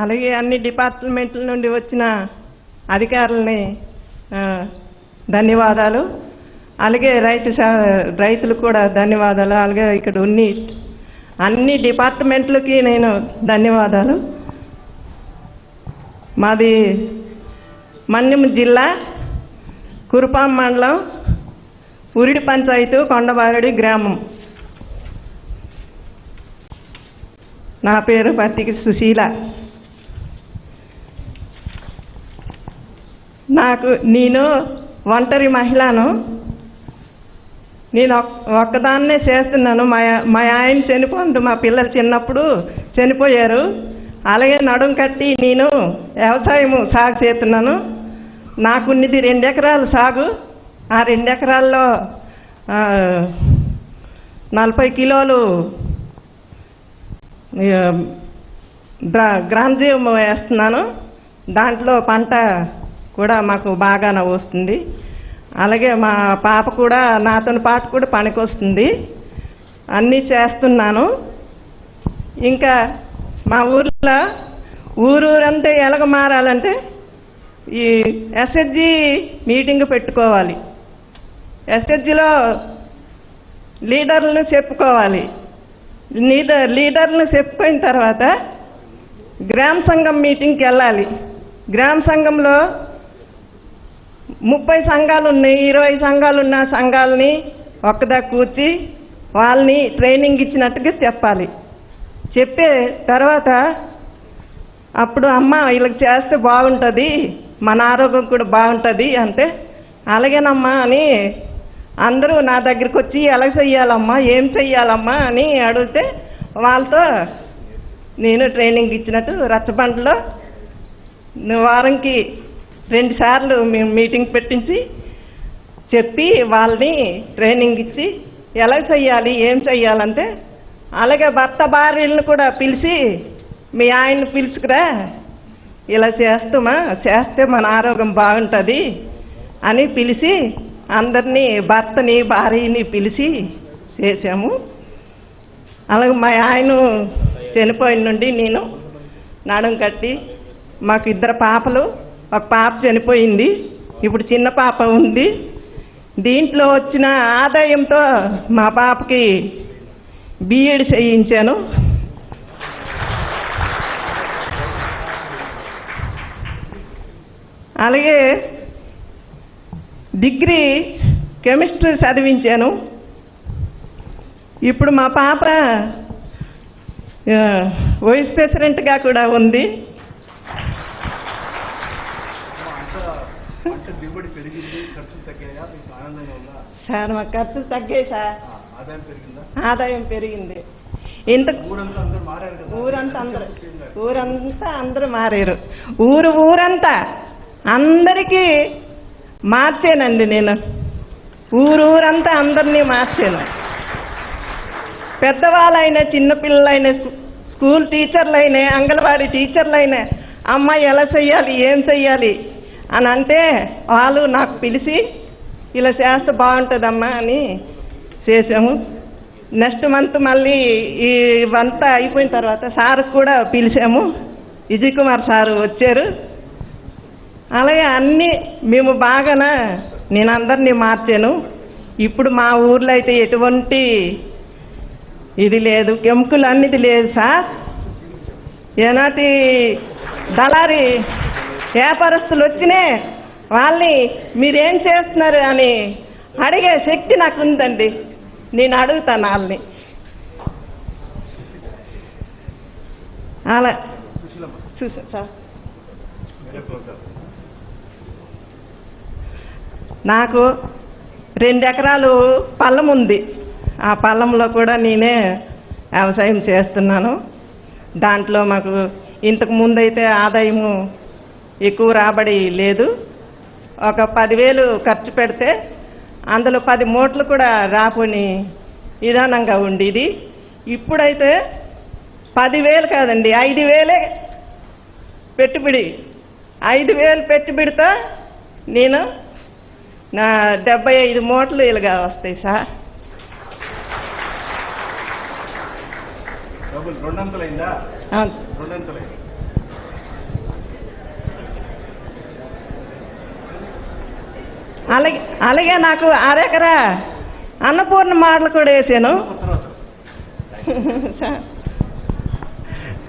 అలాగే అన్ని డిపార్ట్మెంట్ల నుండి వచ్చిన అధికారులని ధన్యవాదాలు. అలాగే రైతులకు కూడా ధన్యవాదాలు. అలాగే ఇక్కడ అన్ని డిపార్ట్మెంట్లకి నేను ధన్యవాదాలు. మాది మన్యం జిల్లా కురుపాం మండలం ఉరిడి పంచాయతీ కొండబారెడి గ్రామం. నా పేరు పత్తికి సుశీల. నేను ఒంటరి మహిళను. నేను ఒక్కదాన్నే చేస్తున్నాను. మా ఆయన చనిపోయింది, మా పిల్లలు చిన్నప్పుడు చనిపోయారు. అలాగే నడుం కట్టి నేను వ్యవసాయం సాగు చేస్తున్నాను. నాకున్నది 2 ఎకరాలు సాగు. ఆ 2 ఎకరాల్లో 40 కిలోలు గ్రాంజీవం వేస్తున్నాను. దాంట్లో పంట కూడా మాకు బాగానే వస్తుంది. అలాగే మా పాప కూడా నాతో పాటు కూడా పనికొస్తుంది. అన్నీ చేస్తున్నాను. ఇంకా మా ఊర్లో ఊరంతా ఎలాగ మారాలంటే ఈ ఎస్హెచ్జి మీటింగ్ పెట్టుకోవాలి. ఎస్హెచ్జిలో లీడర్లను చెప్పుకోవాలి. లీడర్లను చెప్పుకోయిన తర్వాత గ్రామ సంఘం మీటింగ్కి వెళ్ళాలి. గ్రామ సంఘంలో 30 సంఘాలు ఉన్నాయి, 20 సంఘాలు ఉన్న సంఘాలని ఒక్కదా కూర్చి వాళ్ళని ట్రైనింగ్ ఇచ్చినట్టుగా చెప్పాలి. చెప్పే తర్వాత అప్పుడు అమ్మ వీళ్ళకి చేస్తే బాగుంటుంది, మన ఆరోగ్యం కూడా బాగుంటుంది అంటే అలాగేనమ్మా అని అందరూ నా దగ్గరికి వచ్చి ఎలా చెయ్యాలమ్మా, ఏం చెయ్యాలమ్మా అని అడిగితే వాళ్ళతో నేను ట్రైనింగ్ ఇచ్చినట్టు రచ్చబండలో వారంకి 2 సార్లు మేము మీటింగ్ పెట్టించి చెప్పి వాళ్ళని ట్రైనింగ్ ఇచ్చి ఎలా చెయ్యాలి, ఏం చెయ్యాలంటే అలాగే భర్త భార్యలను కూడా పిలిచి మీ ఆయన్ని పిలుచుకురా, ఇలా చేస్తే మన ఆరోగ్యం బాగుంటుంది అని పిలిచి అందరినీ భర్తని భార్యని పిలిచి చేసాము. అలాగే మా ఆయన చనిపోయిన నుండి నేను నడుం కట్టి మాకు 2 పాపలు, ఒక పాప చనిపోయింది, ఇప్పుడు చిన్న పాప ఉంది. దీంట్లో వచ్చిన ఆదాయంతో మా పాపకి బిఎడ్ చేయించాను. అలాగే డిగ్రీ కెమిస్ట్రీ చదివించాను. ఇప్పుడు మా పాప వైస్ ప్రెసిడెంట్గా కూడా ఉంది. సార్ మా ఖర్చులు తగ్గాయి సార్, ఆదాయం పెరిగింది. ఇంత ఊరంతా అందరూ మారారు. ఊరంతా అందరికీ మార్చానండి నేను. ఊరంతా అందరినీ మార్చాను. పెద్దవాళ్ళైనా చిన్నపిల్లలైనా స్కూల్ టీచర్లైనా అంగన్వాడీ టీచర్లైనా అమ్మాయి ఎలా చెయ్యాలి, ఏం చెయ్యాలి అని అంటే వాళ్ళు నాకు పిలిచి ఇలా చేస్తే బాగుంటుందమ్మా అని చేసాము. నెక్స్ట్ మంత్ మళ్ళీ ఇవంతా అయిపోయిన తర్వాత సార్ కూడా పిలిచాము. విజయ్ కుమార్ సారు వచ్చారు. అలాగే అన్నీ మేము బాగానే నేను అందరినీ మార్చాను. ఇప్పుడు మా ఊర్లో అయితే ఎటువంటి ఇది లేదు, కెమికల్ అన్నిది లేదు సార్. ఏనాటి దళారి వ్యాపారస్తులు వచ్చినే వాళ్ళని మీరేం చేస్తున్నారు అని అడిగే శక్తి నాకు ఉందండి. నేను అడుగుతాను వాళ్ళని. అలా చూసా సార్. నాకు 2 ఎకరాలు పొలం ఉంది. ఆ పొలంలో కూడా నేనే వ్యవసాయం చేస్తున్నాను. దాంట్లో మాకు ఇంతకు ముందైతే ఆదాయము ఎక్కువ రాబడి లేదు. ఒక 10,000 ఖర్చు పెడితే అందులో 10 మూటలు కూడా రాపోని విధానంగా ఉండేది. ఇప్పుడైతే 10,000 కాదండి, 5,000 పెట్టుబడి. 5,000 పెట్టుబడితో నేను నా 75 మూటలు ఇలాగా వస్తాయి సార్. అవును. అలాగే నాకు అరెకరా అన్నపూర్ణ మాటలు కూడా వేసాను.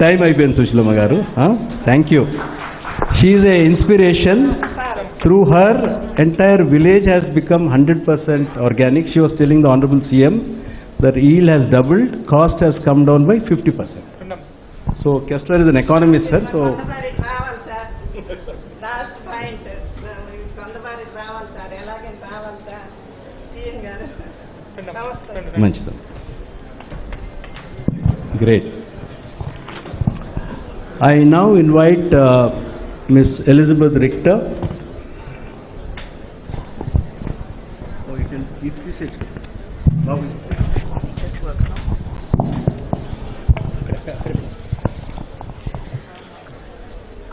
టైం అయిపోయింది సుశీలమ్మ గారు. Thank you. She is a inspiration. Through her, entire village has become 100% organic. She was telling the Honorable CM that yield has doubled, cost has come down by 50%. So Kessler is an economist, sir. So last point కొంతమంది రావాలి sir, ఎలాగైనా రావాలి sir. CM గారు మంచి sir. Great. I now invite Miss Elizabeth Richter.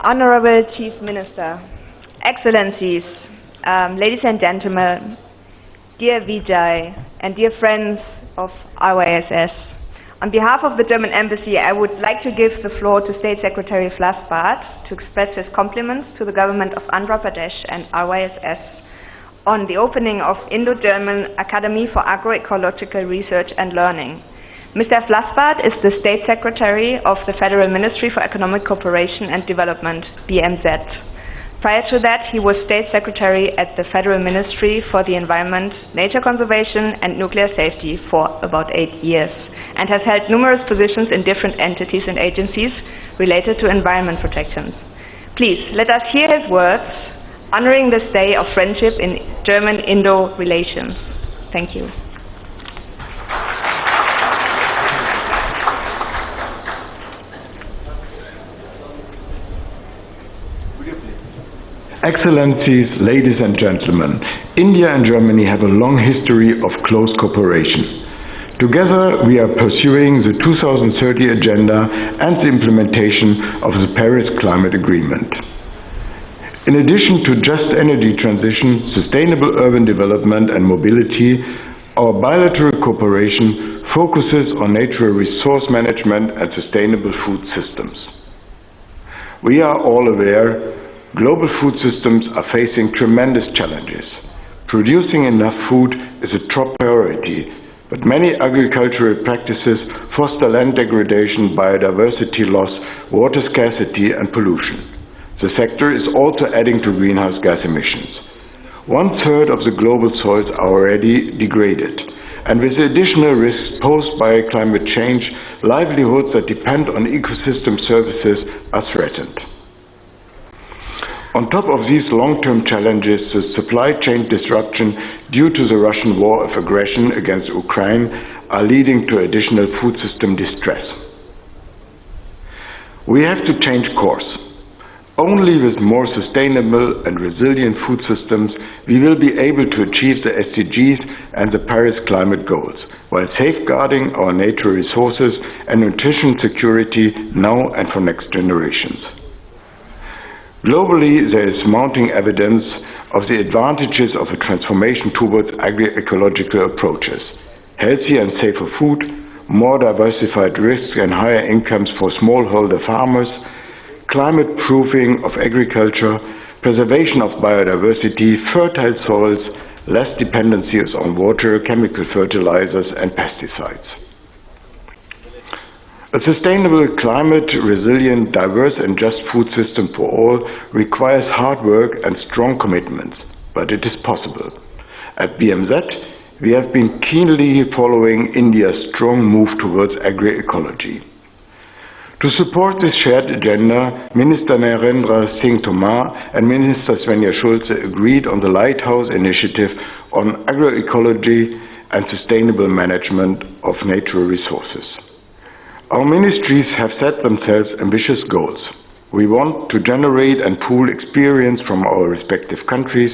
Honorable Chief Minister, Excellencies, ladies and gentlemen, dear Vijay and dear friends of RYSS, on behalf of the German Embassy, I would like to give the floor to State Secretary Flasbart to express his compliments to the government of Andhra Pradesh and RYSS on the opening of Indo-German Academy for Agroecological Research and Learning. Mr. Flasbart is the State Secretary of the Federal Ministry for Economic Cooperation and Development, BMZ. Prior to that, he was State Secretary at the Federal Ministry for the Environment, Nature Conservation and Nuclear Safety for about 8 years, and has held numerous positions in different entities and agencies related to environment protection. Please, let us hear his words honoring this day of friendship in German-Indo relations. Thank you. Excellencies, ladies and gentlemen, India and Germany have a long history of close cooperation. Together, we are pursuing the 2030 Agenda and the implementation of the Paris Climate Agreement. In addition to just energy transition, sustainable urban development and mobility, our bilateral cooperation focuses on natural resource management and sustainable food systems. We are all aware global food systems are facing tremendous challenges. Producing enough food is a top priority, but many agricultural practices foster land degradation, biodiversity loss, water scarcity and pollution. The sector is also adding to greenhouse gas emissions. 1/3 of the global soils are already degraded, and with the additional risks posed by climate change, livelihoods that depend on ecosystem services are threatened. On top of these long-term challenges, the supply chain disruption due to the Russian war of aggression against Ukraine are leading to additional food system distress. We have to change course. Only with more sustainable and resilient food systems we will be able to achieve the SDGs and the Paris climate goals, while safeguarding our natural resources and nutrition security now and for next generations. Globally, there is mounting evidence of the advantages of a transformation towards agroecological approaches: healthier and safer food, more diversified risks and higher incomes for smallholder farmers, climate proofing of agriculture, preservation of biodiversity, fertile soils, less dependencies on water, chemical fertilizers and pesticides. A sustainable, climate-resilient, diverse and just food system for all requires hard work and strong commitments, but it is possible. At BMZ, we have been keenly following India's strong move towards agroecology. To support this shared agenda, Minister Narendra Singh Tomar and Minister Svenja Schulze agreed on the Lighthouse Initiative on agroecology and sustainable management of natural resources. Our ministries have set themselves ambitious goals. We want to generate and pool experience from our respective countries,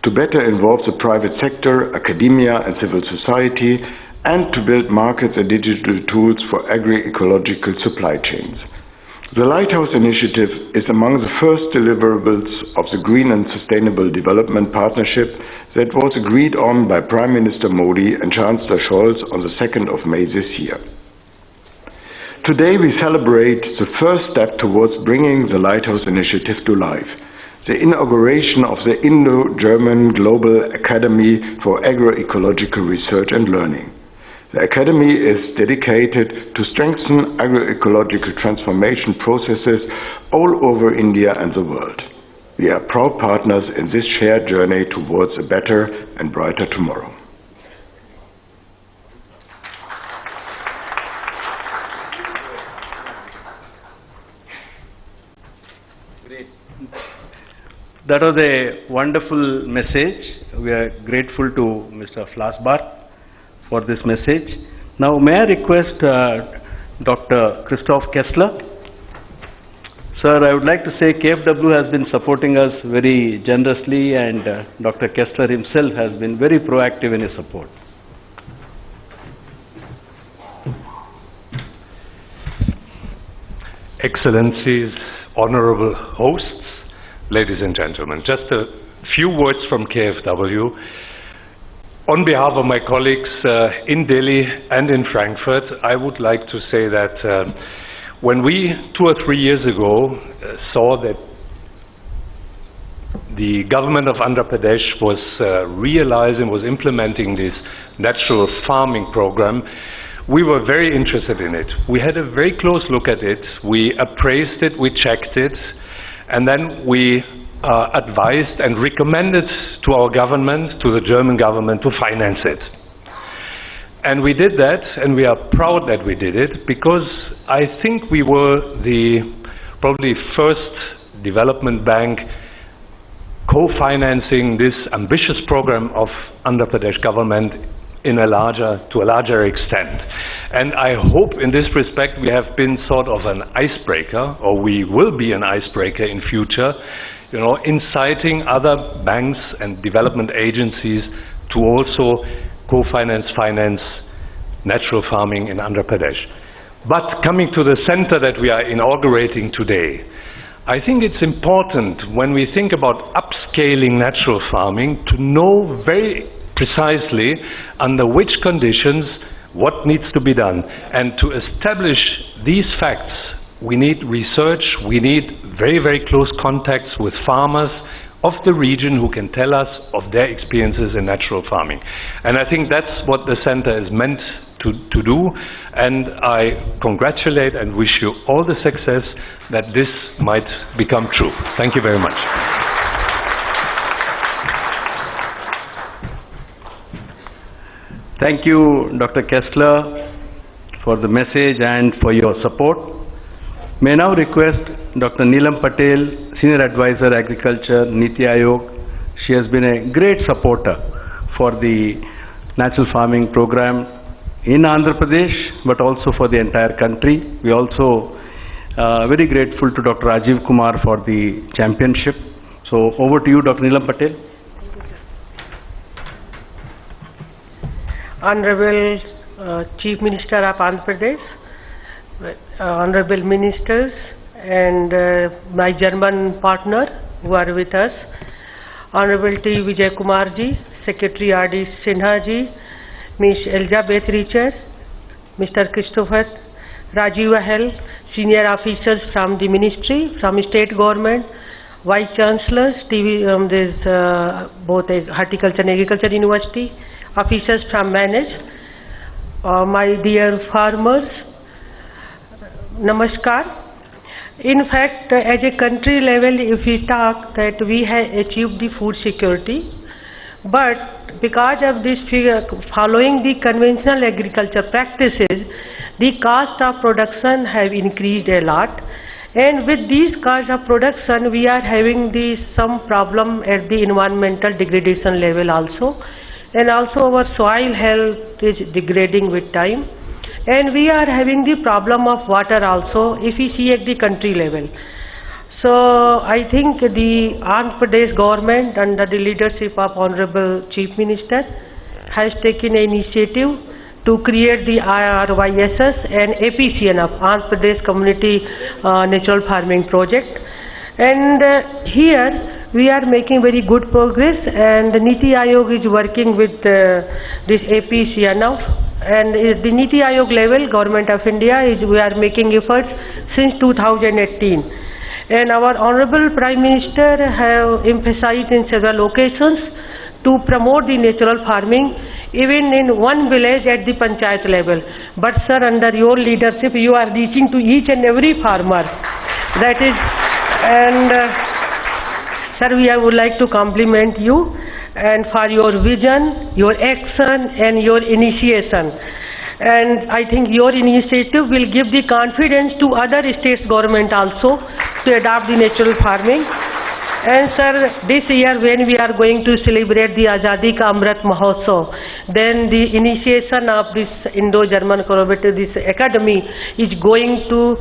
to better involve the private sector, academia and civil society, and to build markets and digital tools for agroecological supply chains. The Lighthouse Initiative is among the first deliverables of the Green and Sustainable Development Partnership that was agreed on by Prime Minister Modi and Chancellor Scholz on the 2nd of May this year. Today we celebrate the first step towards bringing the Lighthouse Initiative to life, the inauguration of the Indo-German Global Academy for Agroecological Research and Learning. The Academy is dedicated to strengthen agroecological transformation processes all over India and the world. We are proud partners in this shared journey towards a better and brighter tomorrow. That was a wonderful message. We are grateful to Mr. Flasbar for this message. Now, may I request Dr. Christoph Kessler? Sir, I would like to say KFW has been supporting us very generously, and Dr. Kessler himself has been very proactive in his support. Excellencies, honorable hosts, ladies and gentlemen, just a few words from KFW. On behalf of my colleagues in Delhi and in Frankfurt, I would like to say that when we 2 or 3 years ago saw that the government of Andhra Pradesh was realizing, was implementing this natural farming program, we were very interested in it. We had a very close look at it, we appraised it, we checked it, and then we advised and recommended to our government, to the German government, to finance it. And we did that, and we are proud that we did it, because I think we were the probably first development bank co-financing this ambitious program of Andhra Pradesh government to a larger extent. And I hope in this respect we have been sort of an icebreaker, or we will be an icebreaker in future, you know, inciting other banks and development agencies to also finance natural farming in Andhra Pradesh. But coming to the center that we are inaugurating today, I think it's important when we think about upscaling natural farming to know very precisely under which conditions what needs to be done. And to establish these facts, we need research, we need very, very close contacts with farmers of the region who can tell us of their experiences in natural farming. And I think that's what the center is meant to do, and I congratulate and wish you all the success that this might become true. Thank you very much. Thank you, Dr. Kessler, for the message and for your support. May I now request Dr. Neelam Patel, Senior Advisor Agriculture, Niti Aayog. She has been a great supporter for the natural farming program in Andhra Pradesh, but also for the entire country. We also very grateful to Dr. Rajiv Kumar for the championship. So over to you, Dr. Neelam Patel. Honorable Chief Minister of Andhra Pradesh, Honorable Ministers, and my German partner who are with us, Honorable T. Vijay Kumar ji, Secretary R.D. Sinha ji, Ms. Elizabeth Richer, Mr. Christopher, Rajiv Ahel, senior officers from the ministry, from state government, Vice Chancellors, there's both Horticulture and Agriculture University, officers from Manage, my dear farmers, Namaskar. In fact, at a country level, if we talk that we have achieved the food security, but because of this following the conventional agriculture practices, the cost of production have increased a lot, and with these cost of production, we are having some problem at the environmental degradation level also. And also our soil health is degrading with time, and we are having the problem of water also if we see at the country level. So I think the Andhra Pradesh government under the leadership of Honorable Chief Minister has taken an initiative to create the RYSS and APCN of Andhra Pradesh Community Natural Farming Project. And here we are making very good progress, and the Niti Aayog is working with this APCA now, and the Niti Aayog level, Government of India, we are making efforts since 2018. And our Honorable Prime Minister have emphasized in several occasions to promote the natural farming, even in one village at the panchayat level. But sir, under your leadership, you are reaching to each and every farmer. That is, and sir, would like to compliment you and for your vision, your action and your initiation. And I think your initiative will give the confidence to other states government also to adopt the natural farming. And sir, this year when we are going to celebrate the Azadi Ka Amrit Mahotsav, then the initiation of this Indo-German collaborative, this academy is going to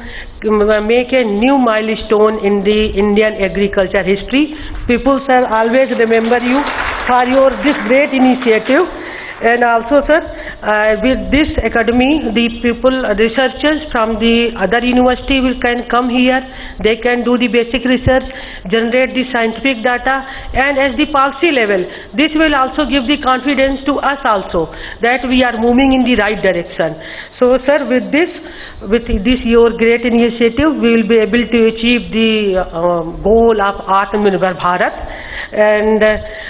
make a new milestone in the Indian agriculture history. People, sir, always remember you for your this great initiative. And also, sir, with this academy, the people, researchers from the other university can come here. They can do the basic research, generate the scientific data, and at the policy level, this will also give the confidence to us also that we are moving in the right direction. So, sir, with this your great initiative, we will be able to achieve the goal of Atmanirbhar Bharat, and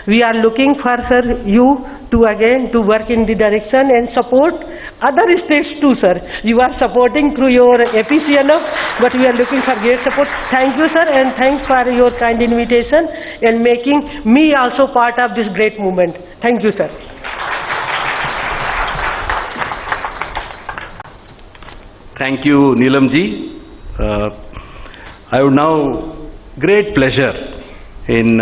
we are looking for, sir, you to again to work in the direction and support other states too, sir. You are supporting through your APCNF, but we are looking for great support. Thank you, sir, and thanks for your kind invitation and making me also part of this great movement. Thank you, sir. Thank you, Neelamji. I would now great pleasure in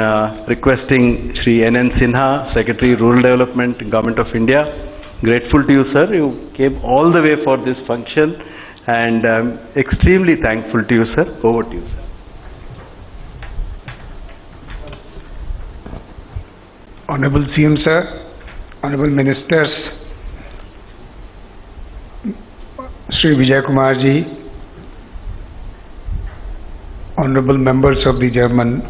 requesting Shri N.N. Sinha, Secretary Rural Development, Government of India. Grateful to you, sir. You came all the way for this function, and I'm extremely thankful to you, sir. Over to you, sir. Honorable CM, sir, Honorable Ministers, Shri Vijay Kumar ji, Honorable members of the German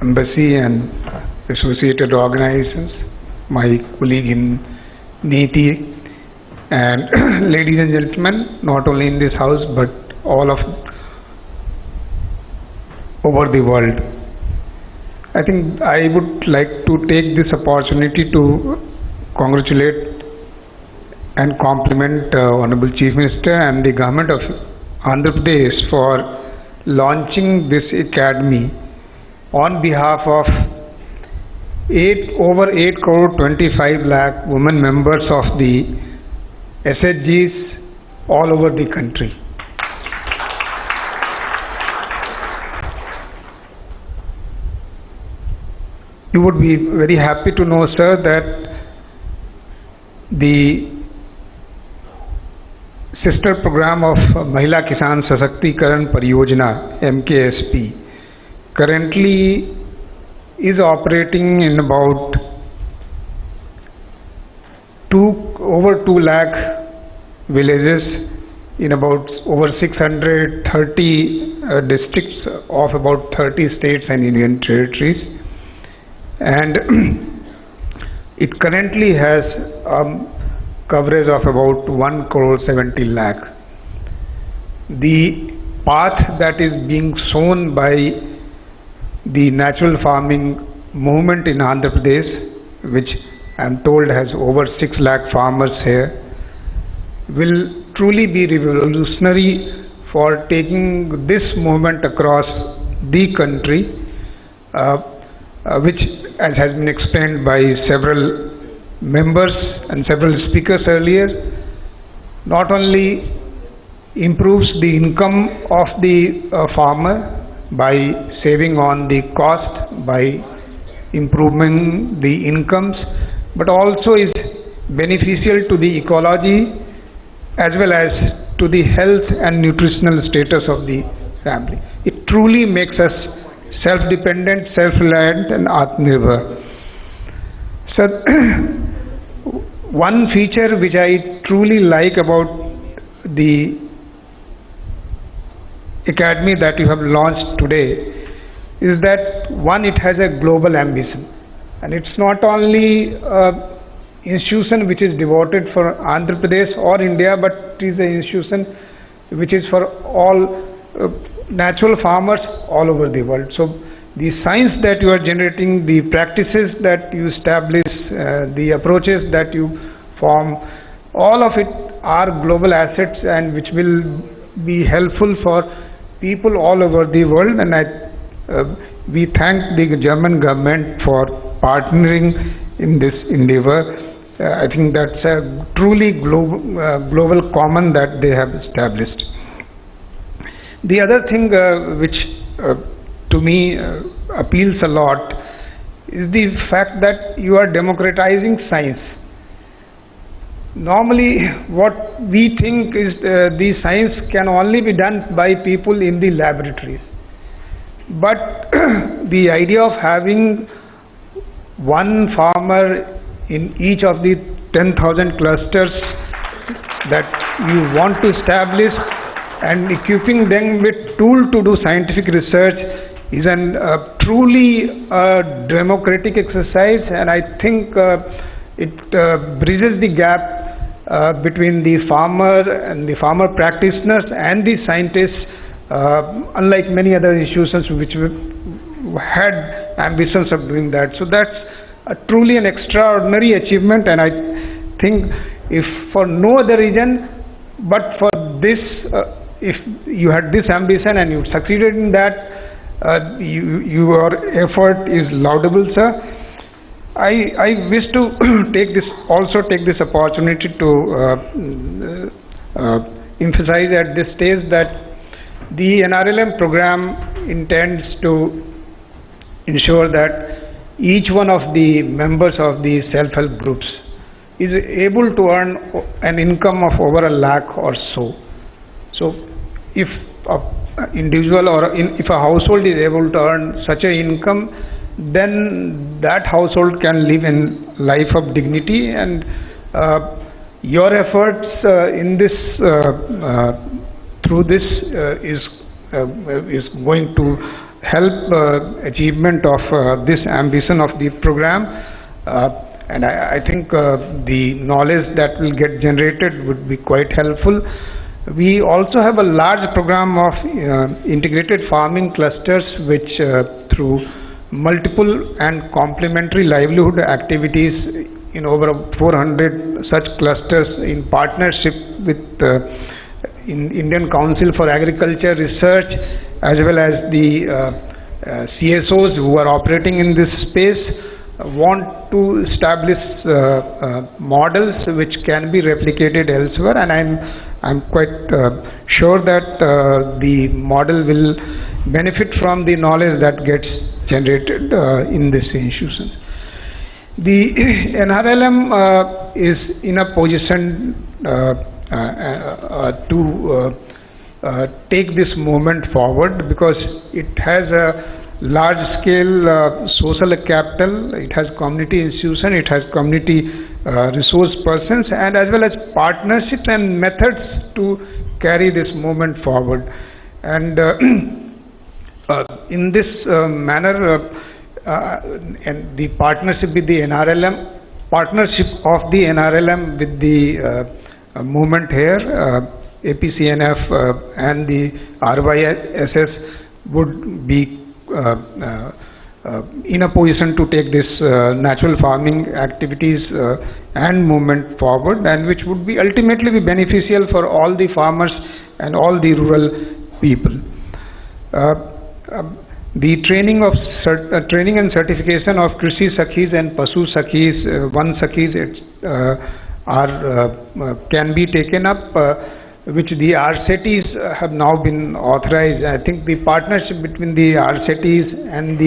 Embassy and associated organizations, my colleague in NITI, and ladies and gentlemen, not only in this house but all of over the world. I think I would like to take this opportunity to congratulate and compliment Honorable Chief Minister and the Government of Andhra Pradesh for launching this academy on behalf of over 8 crore 25 lakh women members of the SHGs all over the country. You would be very happy to know, sir, that the sister program of Mahila Kisan Sashakti-karan Pariyojana, MKSP, currently is operating in about over 2 lakh villages in about over 630 districts of about 30 states and union territories, and it currently has coverage of about 1 crore 70 lakh. The path that is being shown by the natural farming movement in Andhra Pradesh, which I am told has over 6 lakh farmers here, will truly be revolutionary for taking this movement across the country, which, as has been explained by several members and several speakers earlier, not only improves the income of the farmer by saving on the cost, by improving the incomes, but also is beneficial to the ecology as well as to the health and nutritional status of the family. It truly makes us self-dependent, self-reliant and Atmanirbhar. So, one feature which I truly like about the academy that you have launched today is that one, it has a global ambition, and it's not only an institution which is devoted for Andhra Pradesh or India, but it is an institution which is for all natural farmers all over the world. So the science that you are generating, the practices that you establish, the approaches that you form, all of it are global assets and which will be helpful for people all over the world. And we thank the German government for partnering in this endeavor. I think that's a truly global common that they have established. The other thing which to me appeals a lot is the fact that you are democratizing science. Normally what we think is the science can only be done by people in the laboratories, but the idea of having one farmer in each of the 10,000 clusters that you want to establish and equipping them with tool to do scientific research is a truly democratic exercise, and I think it bridges the gap between the farmer and the farmer practitioners and the scientists, unlike many other institutions which had ambitions of doing that. So that's truly an extraordinary achievement, and I think if for no other reason but for this, if you had this ambition and you succeeded in that, your effort is laudable, sir. I wish to take this opportunity to emphasize at this stage that the NRLM program intends to ensure that each one of the members of the self-help groups is able to earn an income of over 1 lakh or so. So if an individual or if a household is able to earn such an income, then that household can live in life of dignity, and your efforts in this through this is going to help achievement of this ambition of the program, and I think the knowledge that will get generated would be quite helpful. We also have a large program of integrated farming clusters which through multiple and complementary livelihood activities in over 400 such clusters in partnership with Indian Council for Agriculture Research as well as the CSOs who are operating in this space want to establish models which can be replicated elsewhere, and I'm quite sure that the model will benefit from the knowledge that gets generated in this institution. The NRLM is in a position to take this movement forward because it has a large scale social capital, it has community institution, it has community resource persons, and as well as partnerships and methods to carry this movement forward. And in this manner, and the partnership with the NRLM, partnership of the NRLM with the movement here, APCNF and the RYSS would be in a position to take this natural farming activities and movement forward, and which would be ultimately be beneficial for all the farmers and all the rural people. The training and certification of Krishi Sakhis and Pasu Sakhis, Van Sakhis can be taken up, which the RCTs have now been authorized. I think the partnership between the RCTs and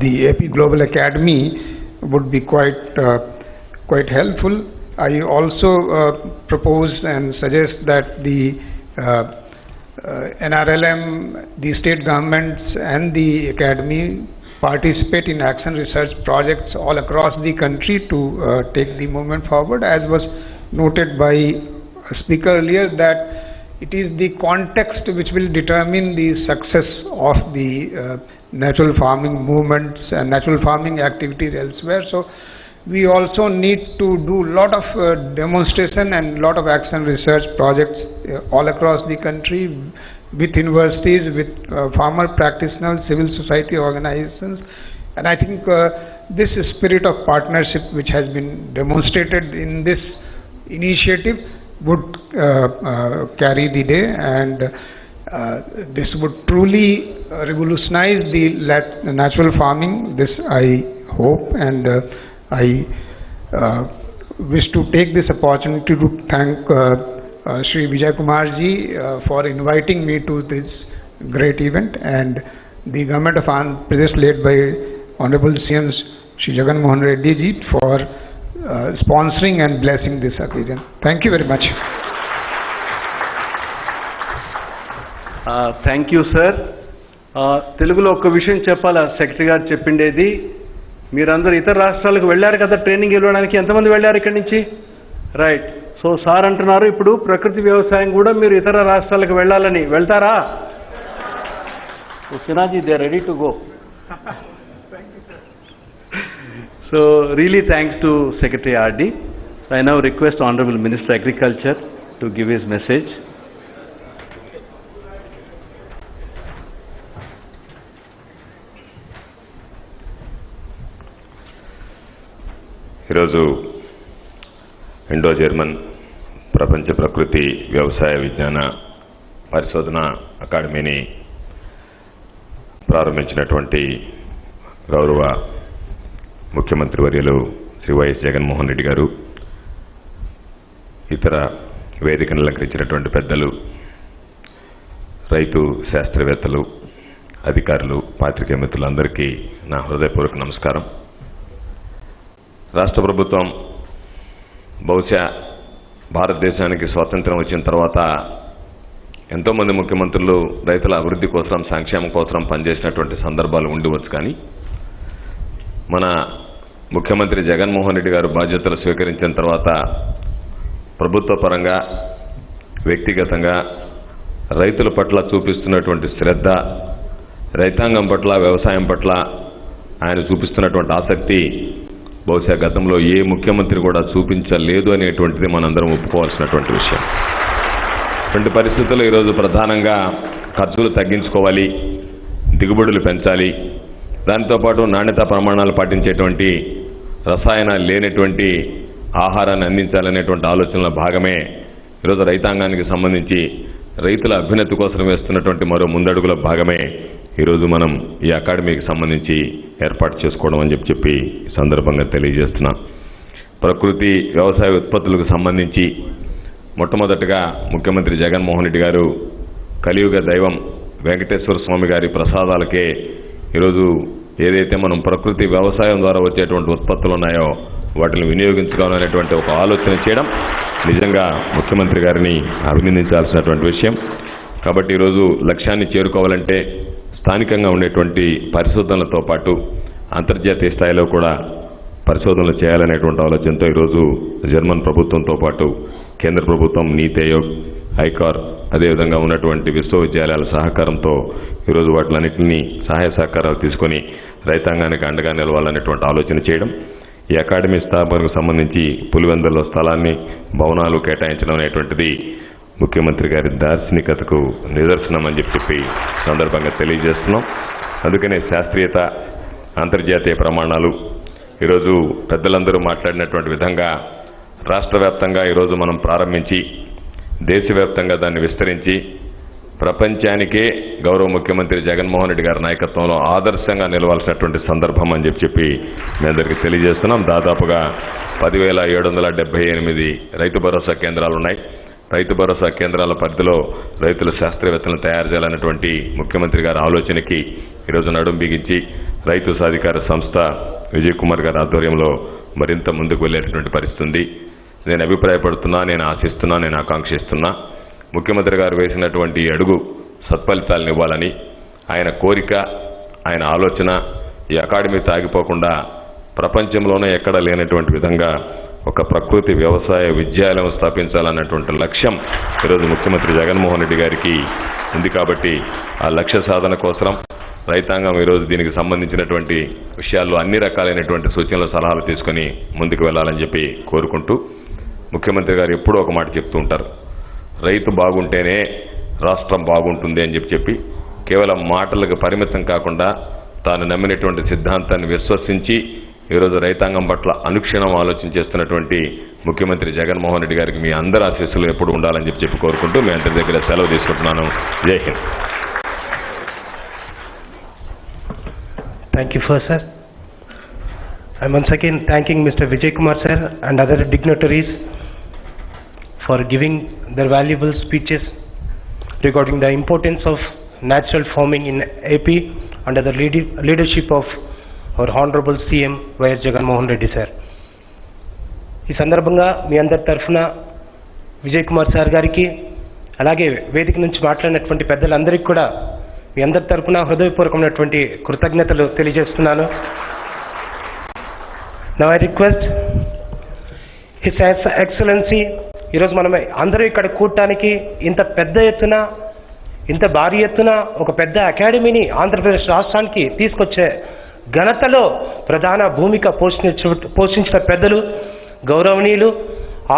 the AP Global Academy would be quite helpful. I also propose and suggest that the NRLM, the state governments and the academy participate in action research projects all across the country to take the movement forward. As was noted by a speaker earlier, that it is the context which will determine the success of the natural farming movements and natural farming activities elsewhere. So we also need to do a lot of demonstration and lot of action research projects all across the country with universities, with farmer practitioners, civil society organizations. And I think this spirit of partnership which has been demonstrated in this initiative would carry the day, and this would truly revolutionize the natural farming. This I hope, and I wish to take this opportunity to thank Shri Vijay Kumar ji for inviting me to this great event, and the government of Andhra Pradesh led by Honorable CM Shri Jagan Mohan Reddy ji for sponsoring and blessing this occasion. Thank you very much. Thank you sir. తెలుగులో ఒక విషయం చెప్పాలా, secretary గారు చెప్పిండేది, మీరందరూ ఇతర రాష్ట్రాలకు వెళ్ళారు కదా ట్రైనింగ్ ఇవ్వడానికి, ఎంతమంది వెళ్ళారు ఇక్కడి నుంచి? రైట్. సో సార్ అంటున్నారు ఇప్పుడు ప్రకృతి వ్యవసాయం కూడా మీరు ఇతర రాష్ట్రాలకు వెళ్ళాలని. వెళ్తారా? సినాజీ, they are ready to go. So really thanks to Secretary RD. I now request Honorable Minister Agriculture to give his message. ఈరోజు ఇండో జర్మన్ ప్రపంచ ప్రకృతి వ్యవసాయ విజ్ఞాన పరిశోధన అకాడమీని ప్రారంభించినటువంటి గౌరవ ముఖ్యమంత్రి వర్యులు శ్రీ వైఎస్ జగన్మోహన్ రెడ్డి గారు, ఇతర వేదికను అలంకరించినటువంటి పెద్దలు, రైతు శాస్త్రవేత్తలు, అధికారులు, పాత్రికేయ మిత్రులందరికీ నా హృదయపూర్వక నమస్కారం. రాష్ట్ర ప్రభుత్వం బహుశా భారతదేశానికి స్వాతంత్రం వచ్చిన తర్వాత ఎంతోమంది ముఖ్యమంత్రులు రైతుల అభివృద్ధి కోసం, సంక్షేమం కోసం పనిచేసినటువంటి సందర్భాలు ఉండవచ్చు. కానీ మన ముఖ్యమంత్రి జగన్మోహన్ రెడ్డి గారు బాధ్యతలు స్వీకరించిన తర్వాత ప్రభుత్వ పరంగా, వ్యక్తిగతంగా రైతుల పట్ల చూపిస్తున్నటువంటి శ్రద్ధ, రైతాంగం పట్ల, వ్యవసాయం పట్ల ఆయన చూపిస్తున్నటువంటి ఆసక్తి బహుశా గతంలో ఏ ముఖ్యమంత్రి కూడా చూపించలేదు అనేటువంటిది మనందరం ఒప్పుకోవాల్సినటువంటి విషయం. ఇటువంటి పరిస్థితుల్లో ఈరోజు ప్రధానంగా ఖర్చులు తగ్గించుకోవాలి, దిగుబడులు పెంచాలి, దాంతోపాటు నాణ్యతా ప్రమాణాలు పాటించేటువంటి, రసాయనాలు లేనటువంటి ఆహారాన్ని అందించాలనేటువంటి ఆలోచనల భాగమే ఈరోజు రైతాంగానికి సంబంధించి రైతుల అభ్యున్నతి కోసం వేస్తున్నటువంటి మరో ముందడుగుల భాగమే ఈరోజు మనం ఈ అకాడమీకి సంబంధించి ఏర్పాటు చేసుకోవడం అని చెప్పి సందర్భంగా తెలియజేస్తున్నాం. ప్రకృతి వ్యవసాయ ఉత్పత్తులకు సంబంధించి మొట్టమొదటగా ముఖ్యమంత్రి జగన్మోహన్ రెడ్డి గారు కలియుగ దైవం వెంకటేశ్వర స్వామి గారి ప్రసాదాలకే ఈరోజు ఏదైతే మనం ప్రకృతి వ్యవసాయం ద్వారా వచ్చేటువంటి ఉత్పత్తులు ఉన్నాయో వాటిని వినియోగించుకోవాలనేటువంటి ఒక ఆలోచన చేయడం నిజంగా ముఖ్యమంత్రి గారిని అభినందించాల్సినటువంటి విషయం. కాబట్టి ఈరోజు లక్ష్యాన్ని చేరుకోవాలంటే స్థానికంగా ఉండేటువంటి పరిశోధనలతో పాటు అంతర్జాతీయ స్థాయిలో కూడా పరిశోధనలు చేయాలనేటువంటి ఆలోచనతో ఈరోజు జర్మన్ ప్రభుత్వంతో పాటు కేంద్ర ప్రభుత్వం, నీతి ఆయోగ్, ఐకార్, అదేవిధంగా ఉన్నటువంటి విశ్వవిద్యాలయాల సహకారంతో ఈరోజు వాటిలన్నింటినీ సహాయ సహకారాలు తీసుకొని రైతాంగానికి అండగా నిలవాలనేటువంటి ఆలోచన చేయడం, ఈ అకాడమీ స్థాపనకు సంబంధించి పులివెందుల స్థలాన్ని, భవనాలు కేటాయించడం అనేటువంటిది ముఖ్యమంత్రి గారి దార్శనికతకు నిదర్శనం అని చెప్పి సందర్భంగా తెలియజేస్తున్నాం. అందుకనే శాస్త్రీయత, అంతర్జాతీయ ప్రమాణాలు ఈరోజు పెద్దలందరూ మాట్లాడినటువంటి విధంగా రాష్ట్ర వ్యాప్తంగా ఈరోజు మనం ప్రారంభించి దేశవ్యాప్తంగా దాన్ని విస్తరించి ప్రపంచానికే గౌరవ ముఖ్యమంత్రి జగన్మోహన్ రెడ్డి గారి నాయకత్వంలో ఆదర్శంగా నిలవాల్సినటువంటి సందర్భం అని చెప్పి మీ అందరికీ తెలియజేస్తున్నాం. దాదాపుగా 10,778 రైతు భరోసా కేంద్రాలు ఉన్నాయి. రైతు భరోసా కేంద్రాల పరిధిలో రైతుల శాస్త్రవేత్తలను తయారు చేయాలన్నటువంటి ముఖ్యమంత్రి గారి ఆలోచనకి ఈరోజు నడుం బిగించి రైతు సాధికార సంస్థ విజయ్ కుమార్ గారి ఆధ్వర్యంలో మరింత ముందుకు వెళ్ళేటటువంటి పరిస్థితి ఉంది. నేను అభిప్రాయపడుతున్నా, నేను ఆశిస్తున్నా, నేను ఆకాంక్షిస్తున్నా ముఖ్యమంత్రి గారు వేసినటువంటి అడుగు సత్ఫలితాలను ఇవ్వాలని. ఆయన కోరిక, ఆయన ఆలోచన ఈ అకాడమీ సాగిపోకుండా ప్రపంచంలోనే ఎక్కడ లేనటువంటి విధంగా ఒక ప్రకృతి వ్యవసాయ విద్యాలయం స్థాపించాలన్నటువంటి లక్ష్యం ఈరోజు ముఖ్యమంత్రి జగన్మోహన్ రెడ్డి గారికి ఉంది. కాబట్టి ఆ లక్ష్య సాధన కోసం రైతాంగం ఈరోజు దీనికి సంబంధించినటువంటి విషయాల్లో అన్ని రకాలైనటువంటి సూచనలు సలహాలు తీసుకొని ముందుకు వెళ్ళాలని చెప్పి కోరుకుంటూ, ముఖ్యమంత్రి గారు ఎప్పుడూ ఒక మాట చెప్తూ ఉంటారు, రైతు బాగుంటేనే రాష్ట్రం బాగుంటుంది అని చెప్పి కేవలం మాటలకు పరిమితం కాకుండా తాను నమ్మినటువంటి సిద్ధాంతాన్ని విశ్వసించి ఈరోజు రైతాంగం పట్ల అనుక్షణం ఆలోచన చేస్తున్నటువంటి ముఖ్యమంత్రి జగన్మోహన్ రెడ్డి గారికి మీ అందరి ఆశీస్సులు ఎప్పుడు ఉండాలని చెప్పి కోరుకుంటూ మీ అందరి దగ్గర సెలవు తీసుకుంటున్నాను. జై Hind. Thank you first, sir. I'm once again thanking Mr. Vijay Kumar sir and other dignitaries for giving their valuable speeches regarding the importance of natural farming in AP under the leadership of our Hon'ble CM YS Jaganmohan Reddy sir. ఈ సందర్భంగా మీ అందరి తరఫున Vijay Kumar sir గారికి, అలాగే వేదిక నుంచి మాట్లాడినటువంటి పెద్దలందరికీ కూడా మీ అందరి తరఫున హృదయపూర్వకమైనటువంటి కృతజ్ఞతలు తెలియజేస్తున్నాను. Now I request his excellency, ఈరోజు మనం అందరూ ఇక్కడ కూడటానికి ఇంత పెద్ద ఎత్తున, ఇంత భారీ ఎత్తున ఒక పెద్ద అకాడమీని ఆంధ్రప్రదేశ్ రాష్ట్రానికి తీసుకొచ్చే ఘనతలో ప్రధాన భూమిక పోషించిన పెద్దలు, గౌరవనీయులు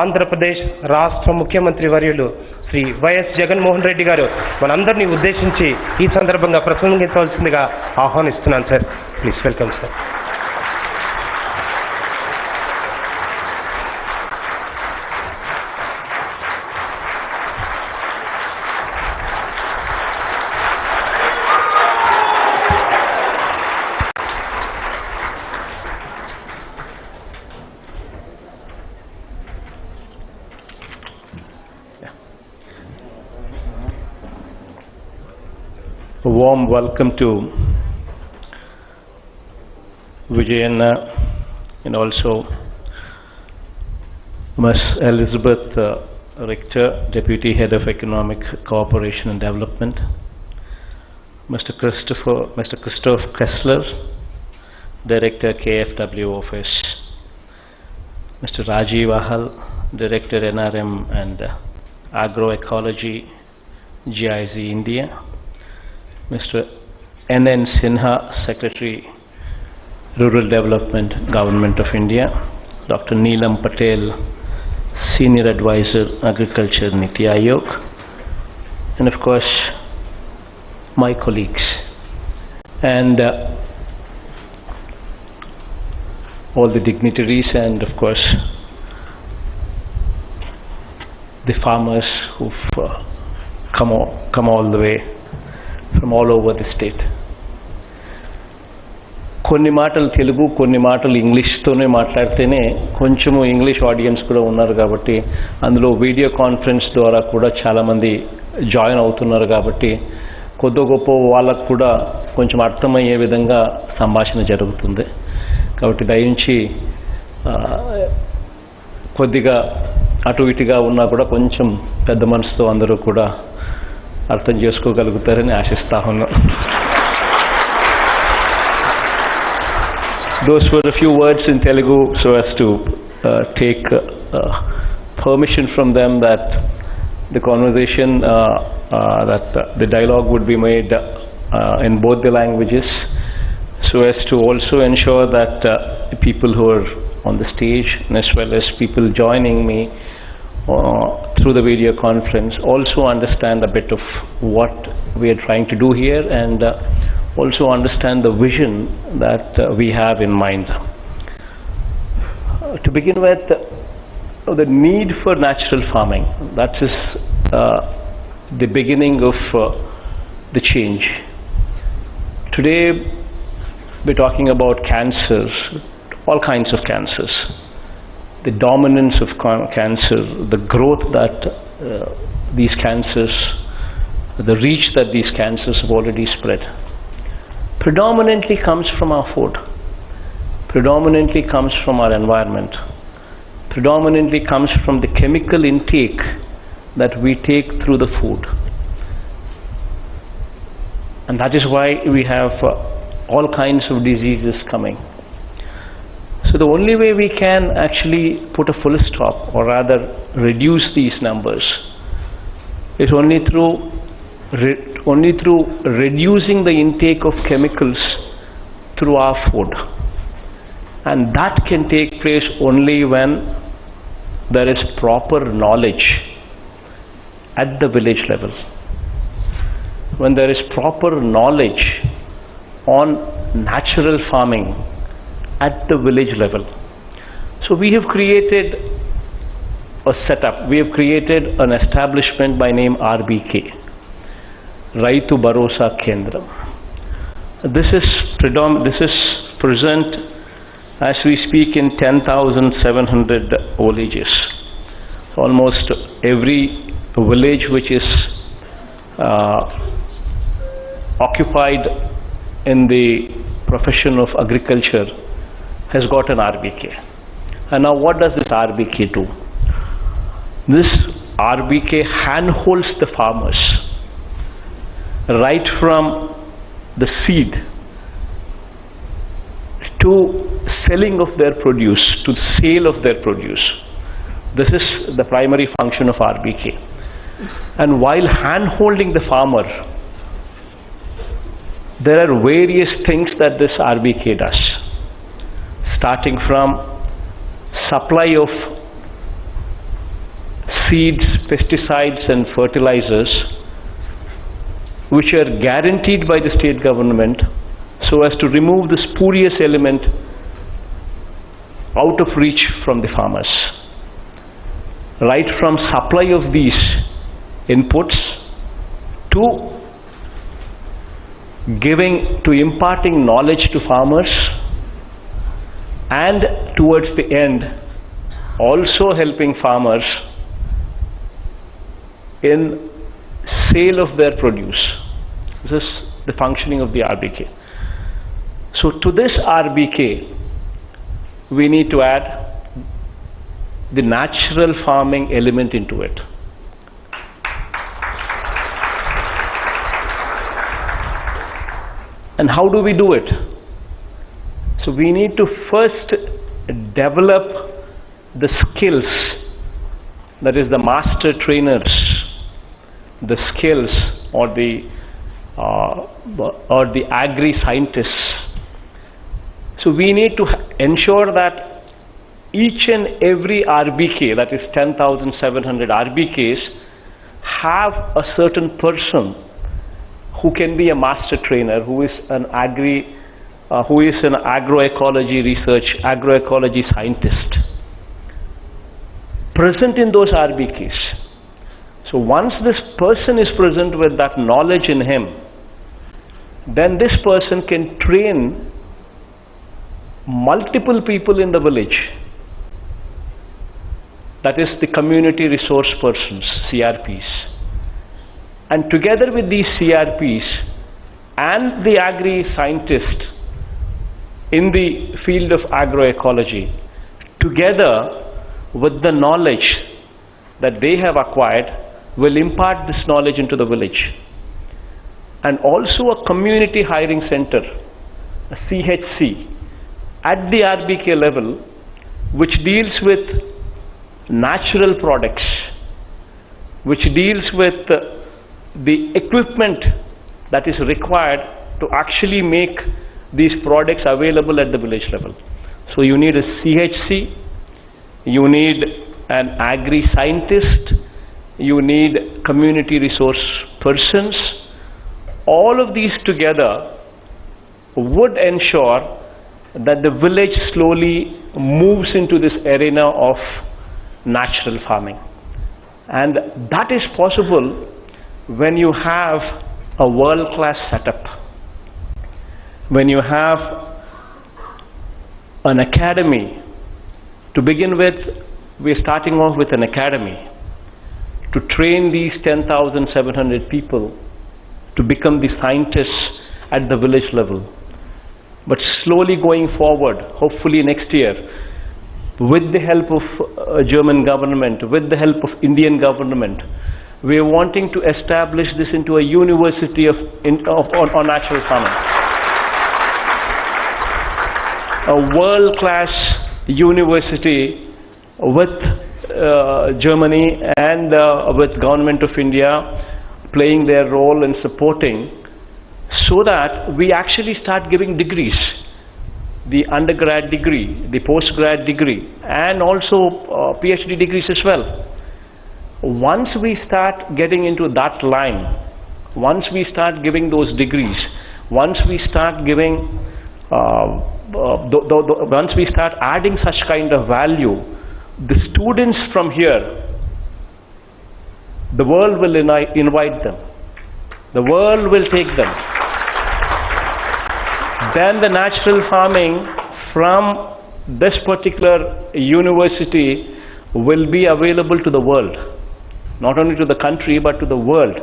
ఆంధ్రప్రదేశ్ రాష్ట్ర ముఖ్యమంత్రి వర్యులు శ్రీ వైఎస్ జగన్మోహన్ రెడ్డి గారు మనందరినీ ఉద్దేశించి ఈ సందర్భంగా ప్రసంగించవలసిందిగా ఆహ్వానిస్తున్నాను sir. Please welcome sir. A warm welcome to Vijayanna and also Ms. Elizabeth Richter, Deputy Head of Economic Cooperation and Development, Mr. Christoph Kessler, Director KFW Office, Mr. Rajiv Ahal, Director NRM and Agroecology, GIZ India, Mr. N.N. Sinha, Secretary, Rural Development, Government of India, Dr. Neelam Patel, Senior Advisor, Agriculture, Niti Aayog, and of course, my colleagues, and all the dignitaries, and of course, the farmers who've come all the way from all over the state. కొన్ని మాటలు తెలుగు, కొన్ని మాటలు ఇంగ్లీష్తోనే మాట్లాడితేనే కొంచెము English audience కూడా ఉన్నారు కాబట్టి, అందులో వీడియో కాన్ఫరెన్స్ ద్వారా కూడా చాలామంది జాయిన్ అవుతున్నారు కాబట్టి కొద్ది గొప్ప వాళ్ళకు కూడా కొంచెం అర్థమయ్యే విధంగా సంభాషణ జరుగుతుంది. కాబట్టి దయించి కొద్దిగా అటు ఇటుగా ఉన్నా కూడా కొంచెం పెద్ద మనసుతో అందరూ కూడా అర్థం చేసుకోగలుగుతారని ఆశిస్తా ఉన్నాం. Those were a few words in Telugu so as to take permission from them that the conversation, that the dialogue would be made in both the languages, so as to also ensure that people who are on the stage and as well as people joining me through the video conference also understand a bit of what we are trying to do here and also understand the vision that we have in mind. To begin with, the need for natural farming, that is the beginning of the change. Today we're talking about cancers, all kinds of cancers, the dominance of cancer, the growth that these cancers, the reach that these cancers have already spread, predominantly comes from our food, predominantly comes from our environment, predominantly comes from the chemical intake that we take through the food. And that is why we have all kinds of diseases coming. So the only way we can actually put a full stop, or rather reduce these numbers, is only through reducing the intake of chemicals through our food. And that can take place only when there is proper knowledge at the village level. When there is proper knowledge on natural farming at the village level. So we have created a setup, we have created an establishment by name RBK, Raitu Bharosa Kendram. This is present as we speak in 10,700 villages. Almost every village which is occupied in the profession of agriculture has got an RBK. And now what does this RBK do? This RBK handholds the farmers right from the seed to selling of their produce, to the sale of their produce. This is the primary function of RBK. And while hand-holding the farmer, there are various things that this RBK does, starting from supply of seeds, pesticides and fertilizers, which are guaranteed by the state government so as to remove the spurious element out of reach from the farmers. Right from supply of these inputs to imparting knowledge to farmers, and towards the end also helping farmers in sale of their produce. This is the functioning of the RBK. So to this RBK we need to add the natural farming element into it. And how do we do it? So we need to first develop the skills, that is the master trainers, the skills or the agri-scientists. So we need to ensure that each and every RBK, that is 10,700 RBKs, have a certain person who can be a master trainer, who is an agroecology research, agroecology scientist, present in those RBKs. So once this person is present with that knowledge in him, then this person can train multiple people in the village. That is the community resource persons, CRPs. And together with these CRPs and the agri-scientist in the field of agroecology, together with the knowledge that they have acquired, will impart this knowledge into the village. And also a community hiring center, a CHC, at the RBK level, which deals with natural products, which deals with the equipment that is required to actually make these products available at the village level. So you need a CHC, you need an agri-scientist, you need community resource persons. All of these together would ensure that the village slowly moves into this arena of natural farming. And that is possible when you have a world-class setup, when you have an academy. To begin with, we are starting off with an academy to train these 10,700 people to become the scientists at the village level. But slowly going forward, hopefully next year, with the help of German government, with the help of Indian government, we are wanting to establish this into a university on natural farming. A world-class university with Germany and with Government of India playing their role in supporting, so that we actually start giving degrees, the undergrad degree, the postgrad degree, and also PhD degrees as well. Once we start getting into that line, once we start giving those degrees, once we start giving, once we start adding such kind of value, the students from here, the world will invite them. The world will take them. Then the natural farming from this particular university will be available to the world. Not only to the country, but to the world,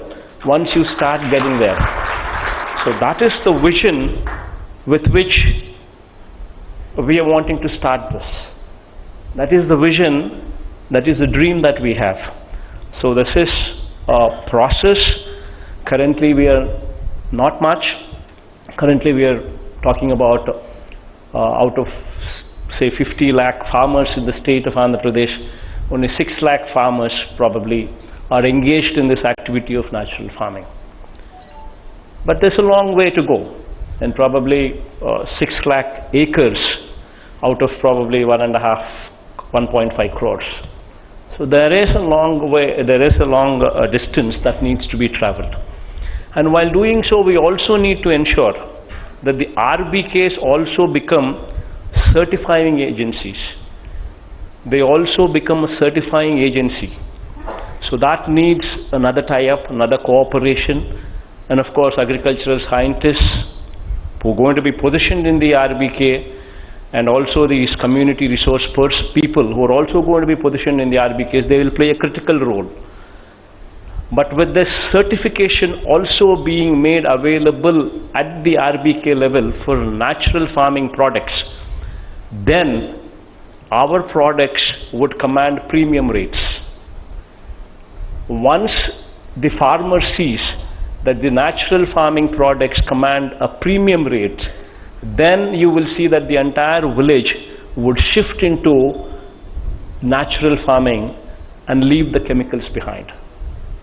once you start getting there. So that is the vision with which we are wanting to start this. That is the vision, that is the dream that we have. So this is a process. Currently we are not much. Currently we are talking about out of say 50 lakh farmers in the state of Andhra Pradesh, only 6 lakh farmers probably are engaged in this activity of natural farming. But there's a long way to go, and probably 6 lakh acres out of probably 1.5 crores. So there is a long way, there is a long distance that needs to be traveled. And while doing so, we also need to ensure that the RBKs also become certifying agencies. They also become a certifying agency. So that needs another tie-up, another cooperation, and of course agricultural scientists who are going to be positioned in the RBK, and also these community resource people who are also going to be positioned in the RBKs, they will play a critical role. But with this certification also being made available at the RBK level for natural farming products, then our products would command premium rates. Once the farmer sees that the natural farming products command a premium rate, then you will see that the entire village would shift into natural farming and leave the chemicals behind.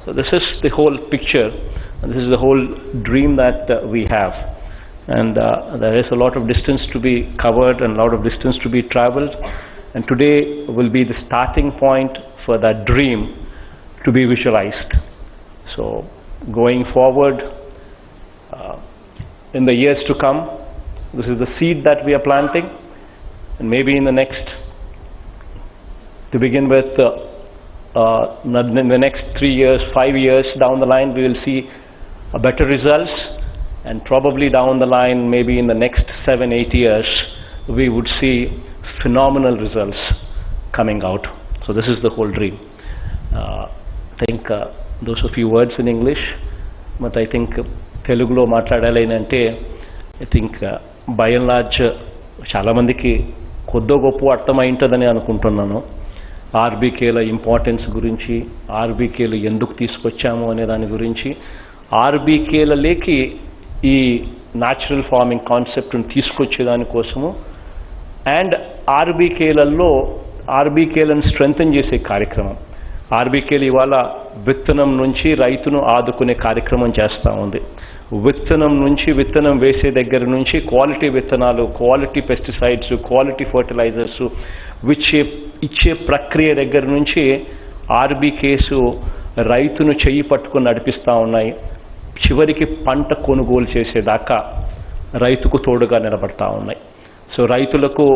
So this is the whole picture, and this is the whole dream that we have. And there is a lot of distance to be covered and a lot of distance to be traveled. And today will be the starting point for that dream to be visualized. So going forward, in the years to come, this is the seed that we are planting, and maybe in the next, to begin with, in the next 3 years, 5 years down the line, we will see better results, and probably down the line, maybe in the next 7-8 years, we would see phenomenal results coming out. So this is the whole dream. I think those a few words in English, but I think Telugulo మాట్లాడాలి అంటే I think by and large చాలా మందికి కొద్దో గొప్ప అర్థమై ఉంటుందని అనుకుంటున్నాను. ఆర్బీకేల importance గురించి, ఆర్బీకేలు ఎందుకు తీసుకొచ్చాము అనే దాని గురించి, ఆర్బీకేలలోకి ఈ న్యాచురల్ ఫార్మింగ్ కాన్సెప్ట్ని తీసుకొచ్చే దానికోసము, అండ్ ఆర్బీకేలలో ఆర్బీకేలను స్ట్రెంథెన్ చేసే కార్యక్రమం. ఆర్బీకేలు ఇవాళ విత్తనం నుంచి రైతును ఆదుకునే కార్యక్రమం చేస్తూ ఉంది. విత్తనం నుంచి, విత్తనం వేసే దగ్గర నుంచి క్వాలిటీ విత్తనాలు, క్వాలిటీ పెస్టిసైడ్స్, క్వాలిటీ ఫర్టిలైజర్స్ ఇచ్చే ప్రక్రియ దగ్గర నుంచి ఆర్బీకేస్ రైతును చెయ్యి పట్టుకుని నడిపిస్తూ ఉన్నాయి. చివరికి పంట కొనుగోలు చేసేదాకా రైతుకు తోడుగా నిలబడతా ఉన్నాయి. సో రైతులకు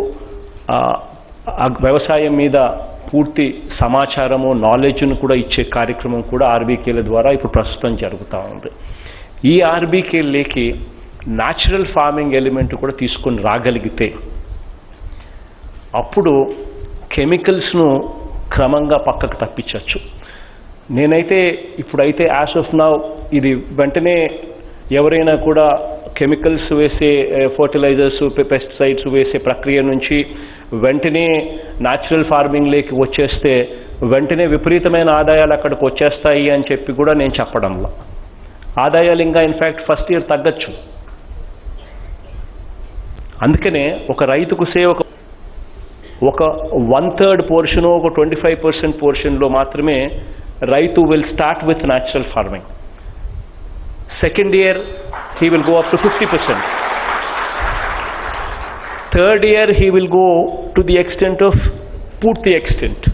వ్యవసాయం మీద పూర్తి సమాచారము, నాలెడ్జ్ను కూడా ఇచ్చే కార్యక్రమం కూడా ఆర్బీకేల ద్వారా ఇప్పుడు ప్రస్తుతం జరుగుతూ ఉంది. ఈ ఆర్బీకేలకి న్యాచురల్ ఫార్మింగ్ ఎలిమెంట్ కూడా తీసుకొని రాగలిగితే అప్పుడు కెమికల్స్ను క్రమంగా పక్కకు తప్పించవచ్చు. నేనైతే ఇప్పుడైతే యాజ్ ఆఫ్ నౌ ఇది వెంటనే ఎవరైనా కూడా కెమికల్స్ వేసే ఫర్టిలైజర్స్, పెస్టిసైడ్స్ వేసే ప్రక్రియ నుంచి వెంటనే న్యాచురల్ ఫార్మింగ్లోకి వచ్చేస్తే వెంటనే విపరీతమైన ఆదాయాలు అక్కడికి వచ్చేస్తాయి అని చెప్పి కూడా నేను చెప్పడంలో, ఆదాయాలు ఇంకా ఇన్ఫ్యాక్ట్ ఫస్ట్ ఇయర్ తగ్గచ్చు. అందుకనే ఒక రైతుకు ఒక ఒక 1/3 పోర్షన్, ఒక 25% పోర్షన్లో మాత్రమే రైతు will start with natural farming. Second year he will go up to 50%. Third year he will go to the extent of పూర్తి ఎక్స్టెంట్.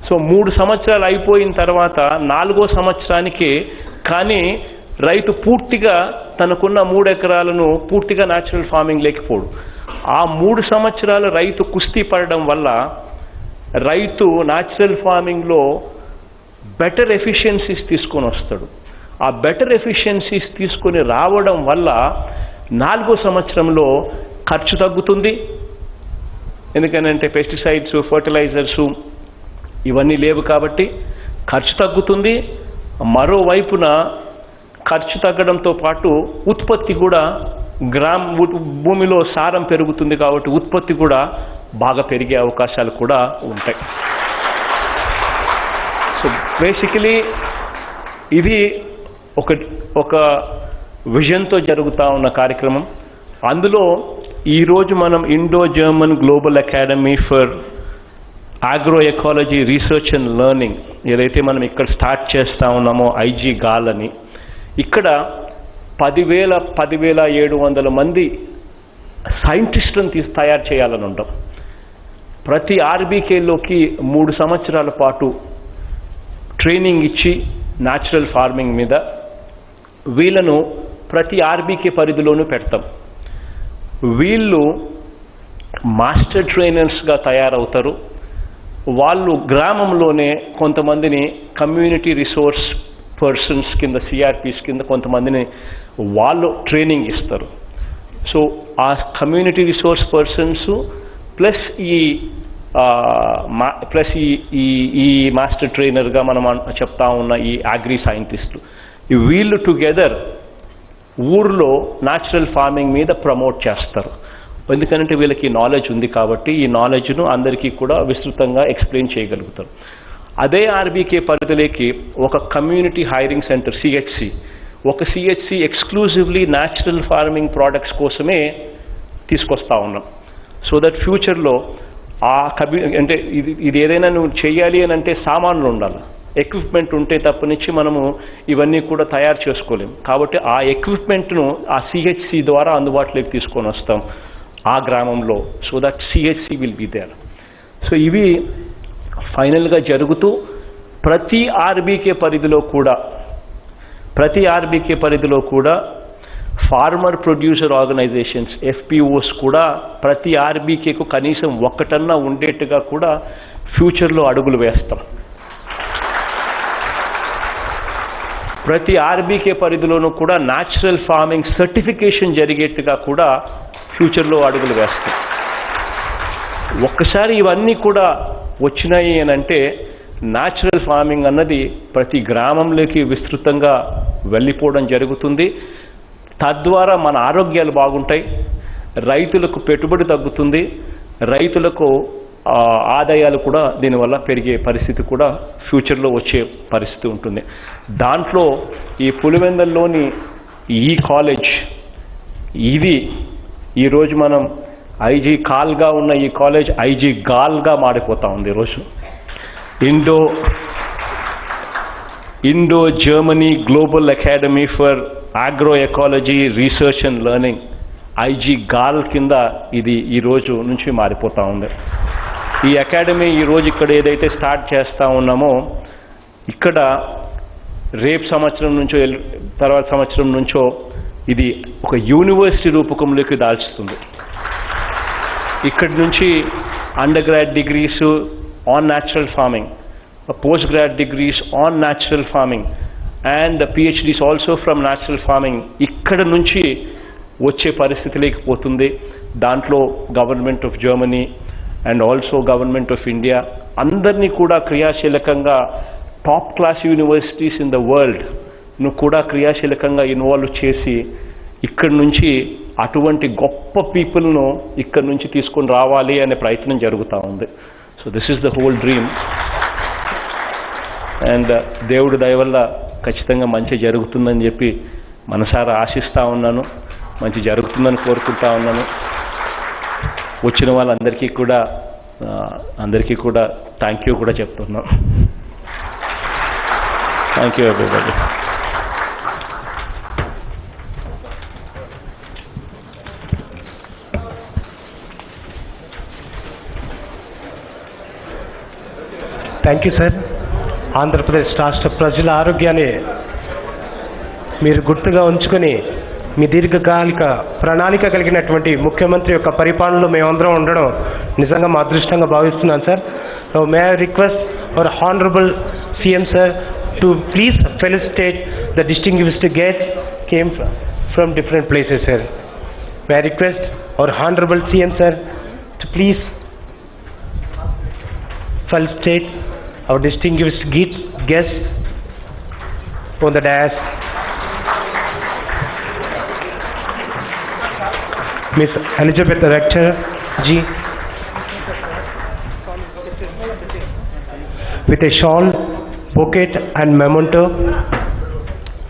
సో 3 సంవత్సరాలు అయిపోయిన తర్వాత 4వ సంవత్సరానికి కానీ రైతు పూర్తిగా తనకున్న 3 ఎకరాలను పూర్తిగా న్యాచురల్ ఫార్మింగ్ లేకపోడు. ఆ 3 సంవత్సరాలు రైతు కుస్తీ పడడం వల్ల రైతు న్యాచురల్ ఫార్మింగ్లో బెటర్ ఎఫిషియన్సీస్ తీసుకొని వస్తాడు. ఆ బెటర్ ఎఫిషియన్సీస్ తీసుకొని రావడం వల్ల 4వ సంవత్సరంలో ఖర్చు తగ్గుతుంది. ఎందుకనంటే పెస్టిసైడ్స్, ఫర్టిలైజర్సు ఇవన్నీ లేవు కాబట్టి ఖర్చు తగ్గుతుంది. మరోవైపున ఖర్చు తగ్గడంతో పాటు ఉత్పత్తి కూడా భూమిలో సారం పెరుగుతుంది కాబట్టి ఉత్పత్తి కూడా బాగా పెరిగే అవకాశాలు కూడా ఉంటాయి. సో బేసికలీ ఇది ఒక విజన్తో జరుగుతూ ఉన్న కార్యక్రమం. అందులో ఈరోజు మనం Indo German global academy for agro ecology research and learning ఏదైతే మనం ఇక్కడ స్టార్ట్ చేస్తూ ఉన్నామో GAARL అని, ఇక్కడ 10,700 మంది సైంటిస్టులను తయారు చేయాలని ఉంటాం. ప్రతి ఆర్బీకేలోకి 3 సంవత్సరాల పాటు ట్రైనింగ్ ఇచ్చి న్యాచురల్ ఫార్మింగ్ మీద వీళ్ళను ప్రతి ఆర్బీకే పరిధిలోనూ పెడతాం. వీళ్ళు మాస్టర్ ట్రైనర్స్గా తయారవుతారు. వాళ్ళు గ్రామంలోనే కొంతమందిని కమ్యూనిటీ రిసోర్స్ పర్సన్స్ కింద, సిఆర్పీస్ కింద కొంతమందిని వాళ్ళు ట్రైనింగ్ ఇస్తారు. సో ఆ కమ్యూనిటీ రిసోర్స్ పర్సన్స్ ప్లస్ ఈ మాస్టర్ ట్రైనర్గా మనం చెప్తా ఉన్న ఈ అగ్రి సైంటిస్టులు, వీళ్ళు టుగెదర్ ఊర్లో న్యాచురల్ ఫార్మింగ్ మీద ప్రమోట్ చేస్తారు. ఎందుకంటే వీళ్ళకి నాలెడ్జ్ ఉంది కాబట్టి ఈ నాలెడ్జ్ను అందరికీ కూడా విస్తృతంగా ఎక్స్ప్లెయిన్ చేయగలుగుతారు. అదే ఆర్బీకే పరిధిలోకి ఒక కమ్యూనిటీ హైరింగ్ సెంటర్ ఒక CHC exclusively natural farming products కోసమే తీసుకొస్తా ఉన్నాం. సో దట్ ఫ్యూచర్లో అంటే ఇది ఏదైనా నువ్వు చేయాలి అని అంటే సామాన్లు ఉండాలి, ఎక్విప్మెంట్ ఉంటే తప్పనిచ్చి మనము ఇవన్నీ కూడా తయారు చేసుకోలేము. కాబట్టి ఆ ఎక్విప్మెంట్ను ఆ సిహెచ్సి ద్వారా అందుబాటులోకి తీసుకొని వస్తాం ఆ గ్రామంలో. So that CHC will be there. So ఇవి ఫైనల్గా జరుగుతూ ప్రతి ఆర్బీకే పరిధిలో కూడా ఫార్మర్ ప్రొడ్యూసర్ ఆర్గనైజేషన్స్ FPOs కూడా ప్రతి ఆర్బీకేకు కనీసం ఒక్కటన్నా ఉండేట్టుగా కూడా ఫ్యూచర్లో అడుగులు వేస్తాం. ప్రతి ఆర్బీకే పరిధిలోనూ కూడా న్యాచురల్ ఫార్మింగ్ సర్టిఫికేషన్ జరిగేట్టుగా కూడా ఫ్యూచర్లో అడుగులు వేస్తాం. ఒక్కసారి ఇవన్నీ కూడా వచ్చినాయి అని అంటే న్యాచురల్ ఫార్మింగ్ అన్నది ప్రతి గ్రామంలోకి విస్తృతంగా వెళ్ళిపోవడం జరుగుతుంది. తద్వారా మన ఆరోగ్యాలు బాగుంటాయి, రైతులకు పెట్టుబడి తగ్గుతుంది, రైతులకు ఆదాయాలు కూడా దీనివల్ల పెరిగే పరిస్థితి కూడా ఫ్యూచర్లో వచ్చే పరిస్థితి ఉంటుంది. దాంట్లో ఈ పులివెందులలోని ఈ కాలేజ్ ఇది ఈరోజు మనం GAARLగా ఉన్న ఈ కాలేజ్ GAARLగా మారిపోతూ ఉంది. ఈరోజు Indo Germany global academy for agro ecology research and learning GAARL కింద ఇది ఈరోజు నుంచి మారిపోతూ ఉంది. ఈ అకాడమీ ఈరోజు ఇక్కడ ఏదైతే స్టార్ట్ చేస్తూ ఉన్నామో ఇక్కడ రేపు సంవత్సరం నుంచో తర్వాత సంవత్సరం నుంచో ఇది ఒక యూనివర్సిటీ రూపకంలోకి దాల్చుతుంది. ఇక్కడి నుంచి under grad degrees on natural farming, post grad degrees on natural farming and PhDs also from natural farming ఇక్కడ నుంచి వచ్చే పరిస్థితి లేకపోతుంది. దాంట్లో government of Germany and also government of India అందరినీ కూడా క్రియాశీలకంగా top class universities in the వరల్డ్ను కూడా క్రియాశీలకంగా ఇన్వాల్వ్ చేసి ఇక్కడి నుంచి అటువంటి గొప్ప పీపుల్ను ఇక్కడి నుంచి తీసుకొని రావాలి అనే ప్రయత్నం జరుగుతూ ఉంది. So this is the whole dream. And దేవుడి దయ వల్ల ఖచ్చితంగా మంచి జరుగుతుందని చెప్పి మనసారా ఆశిస్తూ ఉన్నాను, మంచి జరుగుతుందని కోరుకుంటా ఉన్నాను. వచ్చిన వాళ్ళందరికీ కూడా అందరికీ కూడా థ్యాంక్ యూ కూడా చెప్తున్నాం. Thank you everybody. Thank you sir. Andhra Pradesh రాష్ట్ర ప్రజల ఆరోగ్యాన్ని మీరు గుర్తుగా ఉంచుకొని మీ దీర్ఘకాలిక ప్రణాళిక కలిగినటువంటి ముఖ్యమంత్రి యొక్క పరిపాలనలో మేమందరం ఉండడం నిజంగా మా అదృష్టంగా భావిస్తున్నాను sir. So may I request our honourable CM sir to please felicitate the distinguished guests came from different places sir. May I request our honorable CM sir to please felicitate our distinguished guests on the dais. Miss Elizabeth Rector Ji with a shawl, bouquet and memento,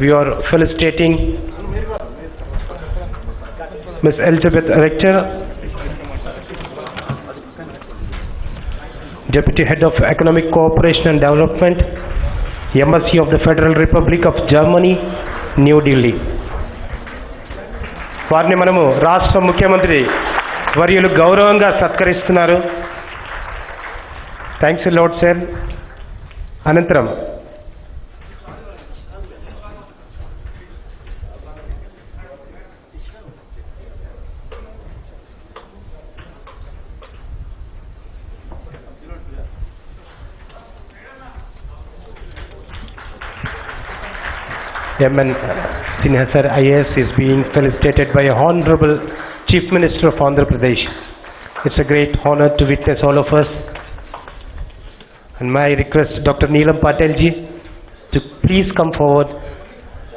we are felicitating Miss Elizabeth Rector, Deputy Head of Economic Cooperation and Development, Embassy of the Federal Republic of Germany, New Delhi. వారిని మనము రాష్ట్ర ముఖ్యమంత్రి వర్యులు గౌరవంగా సత్కరిస్తున్నారు. Thanks lord sir. అనంతరం M.N. Sinha sir IAS is being felicitated by Honorable Chief Minister of Andhra Pradesh. It's a great honor to witness all of us. And may I request Dr. Neelam Patel ji to please come forward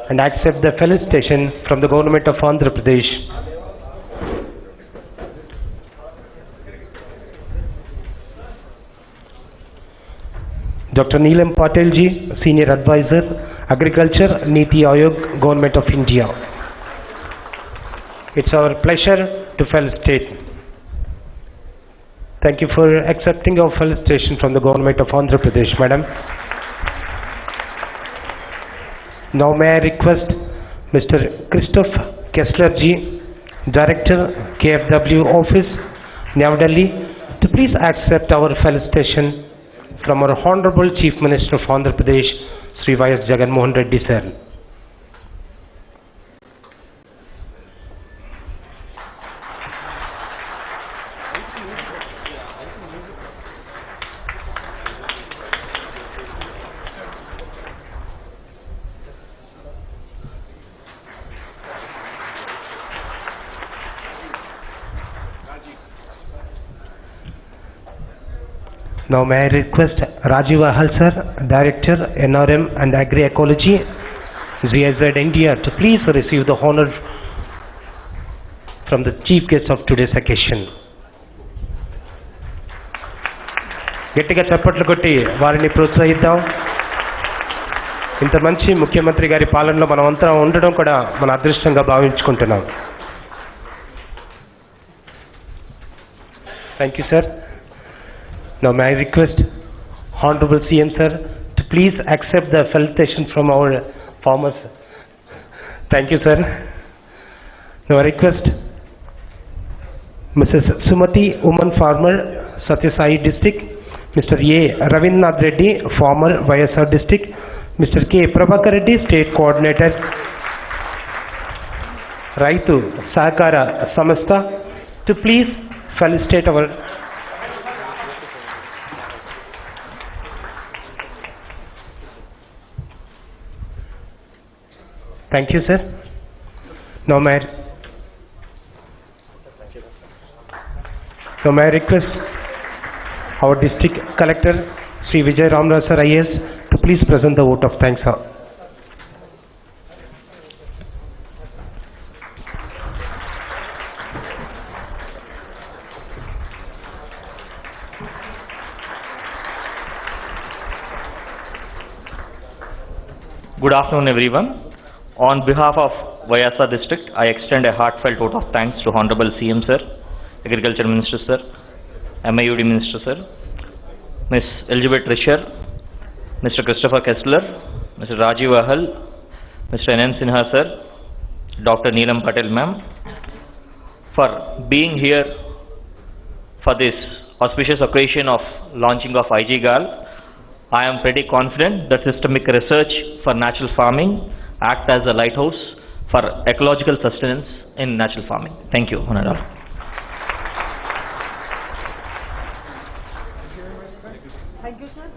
and accept the felicitation from the government of Andhra Pradesh. Dr. Neelam Patel ji, Senior Advisor, Agriculture, Niti Aayog, Government of India. It's our pleasure to felicitate. Thank you for accepting our felicitation from the government of Andhra Pradesh, madam. Now may I request Mr. Christoph Kessler ji, Director, KFW Office, New Delhi, to please accept our felicitation from our Honorable Chief Minister of Andhra Pradesh, Sri Y.S. Jagan Mohan Reddy sir. Now may I request Rajiv Ahal sir, Director, NRM and Agri-Ecology, GIZ India, to please receive the honor from the chief guest of today's occasion. గట్టిగా చప్పట్లు కొట్టి వారిని ప్రోత్సహిద్దాం. ఇంత మంచి ముఖ్యమంత్రి గారి పాలనలో మనమంతా ఉండడం కూడా మన అదృష్టంగా భావించుకుంటున్నాం. Thank you sir. Now may I request Honorable CM sir to please accept the felicitation from our farmers. Thank you sir. Now I request Mrs. Sumati, woman farmer, Satyasai district, Mr. A. Ravindranath Reddy, farmer, YSR district, Mr. K. Prabhakar Reddy, state coordinator, Raitu Sahakara Samastha, to please felicitate our Thank you, sir. Now may I request our district collector, Sri Vijay Ramraj sir IAS, to please present the vote of thanks. Good afternoon, everyone. On behalf of YSR district, I extend a heartfelt vote of thanks to Honorable CM sir, Agriculture Minister sir, MIUD Minister Sir, Ms. Elizabeth Risher, Mr. Christopher Kessler, Mr. Rajiv Ahal, Mr. N.M. Sinha Sir, Dr. Neelam Patel Ma'am, for being here for this auspicious occasion of launching of IG GAARL. I am pretty confident that systemic research for natural farming act as a lighthouse for ecological sustenance in natural farming. Thank you, Honorable. Thank you, sir.